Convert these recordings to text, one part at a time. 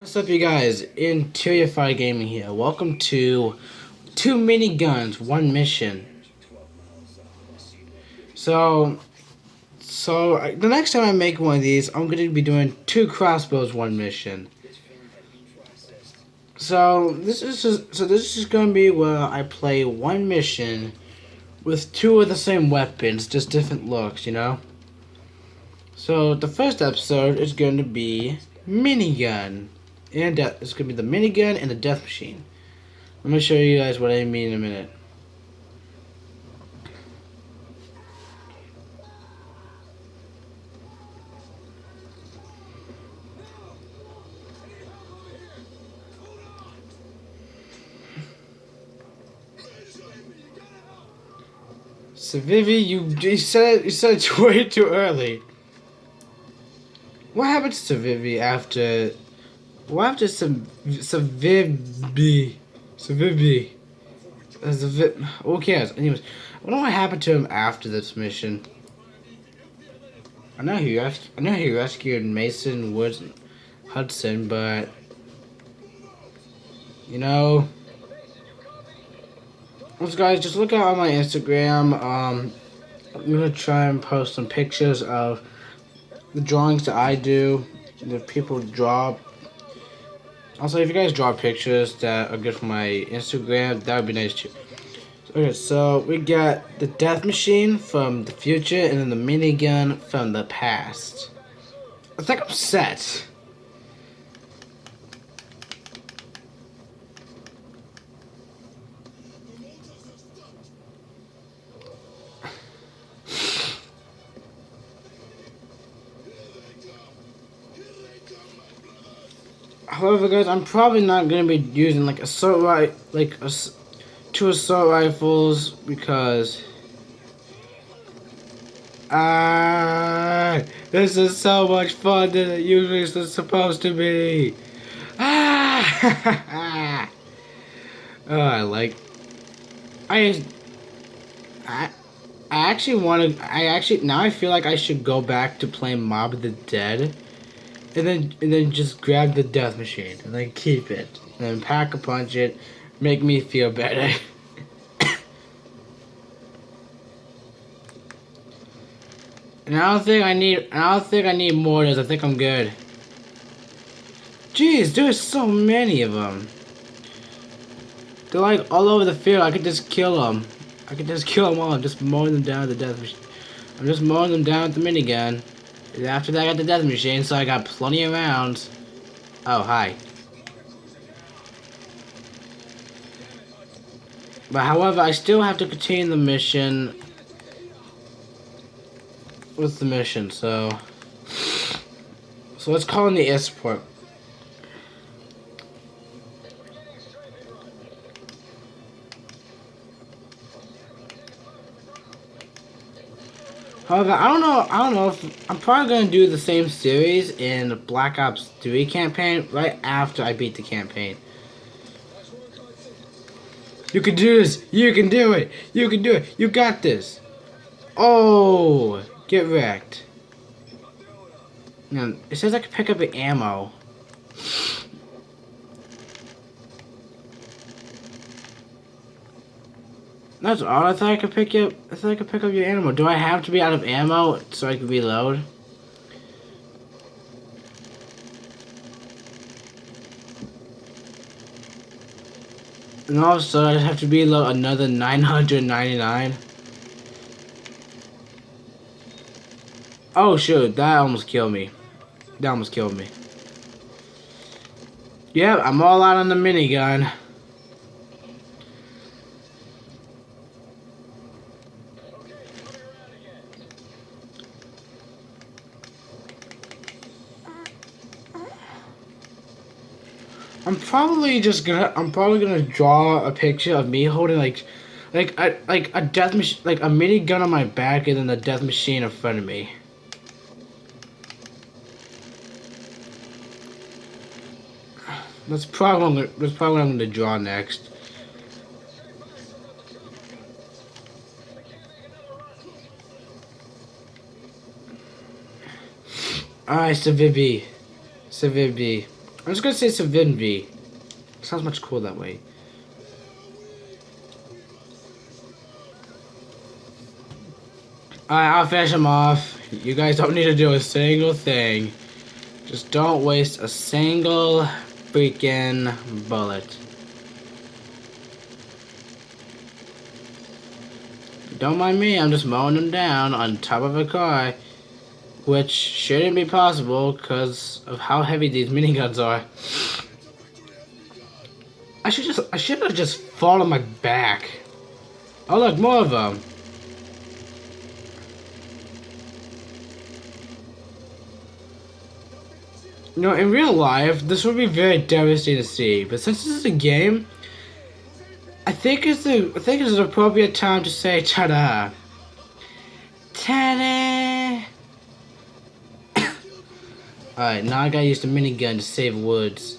What's up, you guys? Interior Fire Gaming here. Welcome to two miniguns, one mission. The next time I make one of these, I'm going to be doing two crossbows, one mission. This is going to be where I play one mission with two of the same weapons, just different looks, you know. So the first episode is going to be minigun. And it's going to be the minigun and the death machine. I'm going to show you guys what I mean in a minute. So Vivi, you said it way too early. What happened to Vivi after? What happened to Vivi? Who cares? Anyways, I wonder what happened to him after this mission. I know he rescued Mason Woods and Hudson, but you know. So guys, just look out on my Instagram. I'm gonna try and post some pictures of the drawings that I do, that people draw. Also, if you guys draw pictures that are good for my Instagram, that would be nice too. Okay, so we got the death machine from the future and then the minigun from the past. I think I'm set. However, guys, I'm probably not gonna be using like two assault rifles because this is so much fun than it usually is supposed to be. Oh, I actually now I feel like I should go back to playing Mob of the Dead. And then just grab the death machine and then keep it and then pack a punch it, make me feel better. And I don't think I need more of this. I think I'm good. Jeez, there's so many of them. They're like all over the field. I could just kill them. I could just kill them all. I'm just mowing them down with the death machine. I'm just mowing them down with the minigun. And after that, I got the death machine, so I got plenty of rounds. Oh, hi. But however, I still have to continue the mission with the mission, so let's call in the air support. However, I don't know if I'm probably gonna do the same series in the Black Ops 3 campaign right after I beat the campaign. You can do this. You can do it. You can do it. You got this. Oh, get wrecked. Now, it says I can pick up the ammo. That's odd. I thought I could pick up your ammo. Do I have to be out of ammo so I can reload? And also, I have to reload another 999. Oh shoot! That almost killed me. That almost killed me. Yep, I'm all out on the minigun. I'm probably gonna draw a picture of me holding like a death machine, like a minigun on my back, and then the death machine in front of me. That's probably what I'm gonna draw next. Alright, Savibi. I'm just gonna say Savinvi. Sounds much cooler that way. Alright, I'll finish him off. You guys don't need to do a single thing. Just don't waste a single freaking bullet. Don't mind me, I'm just mowing them down on top of a car. Which shouldn't be possible because of how heavy these miniguns are. I should have just fallen on my back. Oh look, more of them. You know, in real life, this would be very devastating to see. But since this is a game, I think it's an appropriate time to say ta-da. Ta-da! Alright, now I gotta use the minigun to save woods.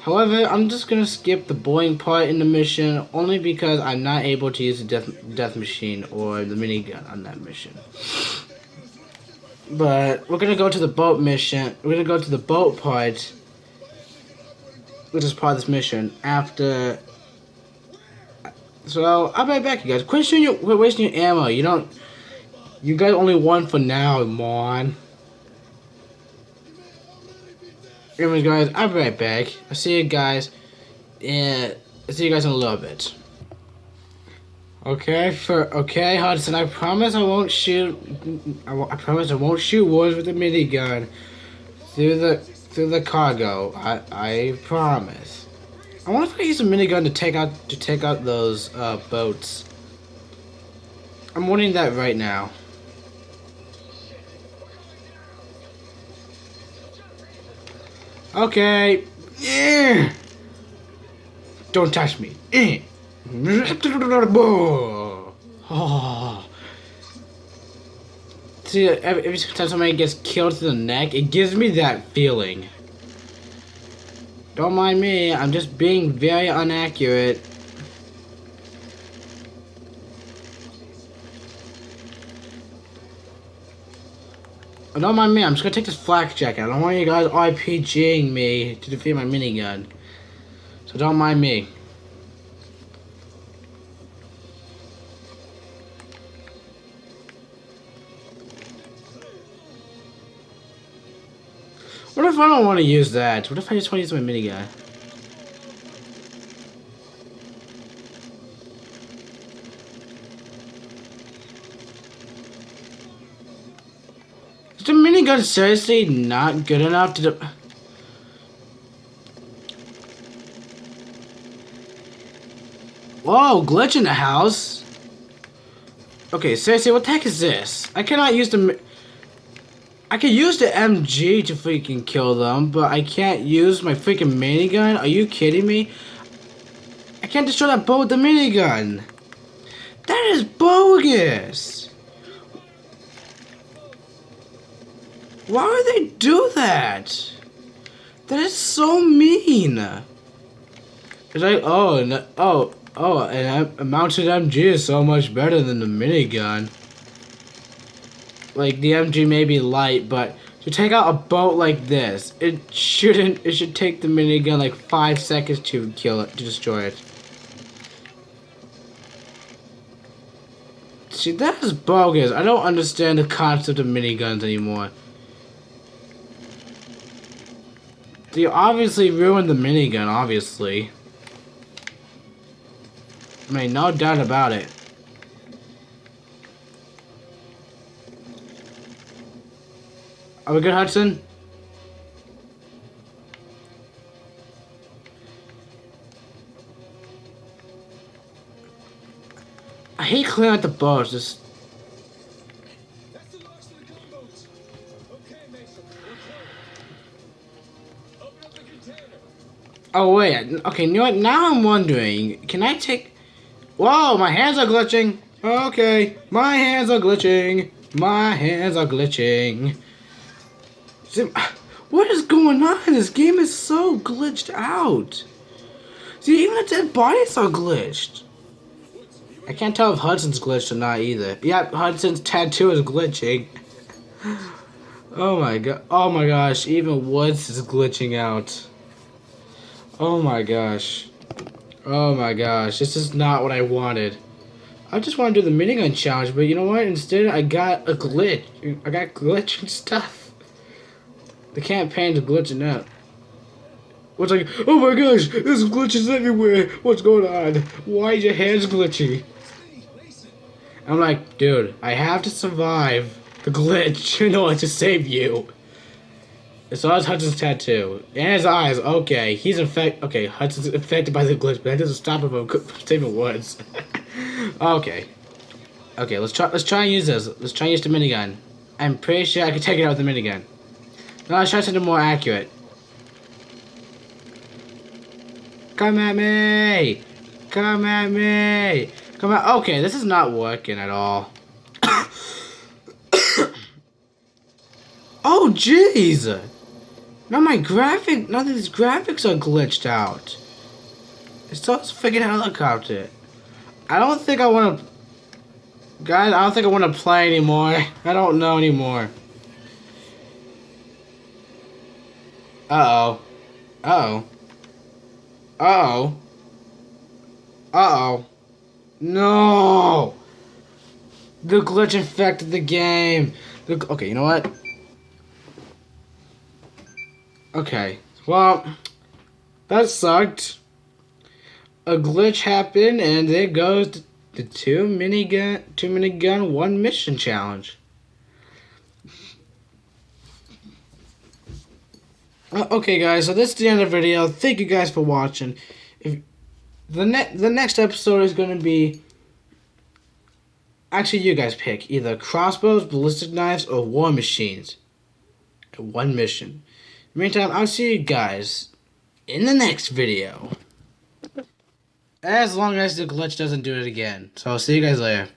However, I'm just gonna skip the boring part in the mission only because I'm not able to use the death machine or the minigun on that mission. But we're gonna go to the boat mission. We're gonna go to the boat part, which is part of this mission after. So I'll be right back, you guys. Quit wasting your ammo. You got only one for now, moron. Anyways, guys, I'll be right back. I'll see you guys. I'll see you guys in a little bit. Okay, Hudson. I promise I won't shoot. I promise I won't shoot wolves with a minigun through the cargo. I promise. I wonder if I can use a minigun to take out those boats. I'm wondering that right now. Okay. Yeah. Don't touch me. Oh. See, every time somebody gets killed to the neck, it gives me that feeling. Don't mind me, I'm just being very inaccurate. Don't mind me, I'm just gonna take this flak jacket. I don't want you guys RPGing me to defeat my minigun. So don't mind me. What if I don't want to use that? What if I just want to use my minigun? Is the minigun seriously not good enough to do? Whoa, glitch in the house. Okay, seriously, what the heck is this? I cannot use the... I can use the MG to freaking kill them, but I can't use my freaking minigun? Are you kidding me? I can't destroy that boat with the minigun. That is bogus. Why would they do that? That is so mean. It's like, and a mounted MG is so much better than the minigun. Like, the MG may be light, but to take out a boat like this, it should take the minigun like 5 seconds to kill it, to destroy it. See, that is bogus. I don't understand the concept of miniguns anymore. They obviously ruined the minigun, obviously. I mean, no doubt about it. Are we good, Hudson? I hate clearing out the boats. Just... Oh wait, okay, you know what? Now I'm wondering, can I take... Whoa, my hands are glitching. Okay, my hands are glitching. My hands are glitching. What is going on? This game is so glitched out. See, even the dead bodies are glitched. I can't tell if Hudson's glitched or not either. Yeah, Hudson's tattoo is glitching. Oh my god. Oh my gosh. Even Woods is glitching out. Oh my gosh. Oh my gosh. This is not what I wanted. I just want to do the minigun challenge, but you know what? Instead, I got a glitch. I got glitching stuff. The campaign's glitching out. What's like, oh my gosh, there's glitches everywhere. What's going on? Why is your hands glitchy? I'm like, dude, I have to survive the glitch in order to save you. It's all Hudson's tattoo. And his eyes. Okay, he's infected. Okay, Hudson's infected by the glitch, but that doesn't stop him from saving Woods. Okay. Okay, let's try and use this. Let's try and use the minigun. I'm pretty sure I can take it out with the minigun. No, let's try something more accurate. Come at me! Come at me! Come at. Okay, this is not working at all. Oh, jeez! Now none of these graphics are glitched out. It's just a freaking helicopter. I don't think I want to... Guys, I don't think I want to play anymore. I don't know anymore. Uh-oh. Uh-oh. Uh-oh. Uh-oh. No! The glitch infected the game. Okay, you know what? Okay. Well, that sucked. A glitch happened, and there goes the two minigun, one mission challenge. Okay, guys, so this is the end of the video. Thank you guys for watching. If the next episode is going to be... Actually, you guys pick. Either crossbows, ballistic knives, or war machines. One mission. In the meantime, I'll see you guys in the next video. As long as the glitch doesn't do it again. So I'll see you guys later.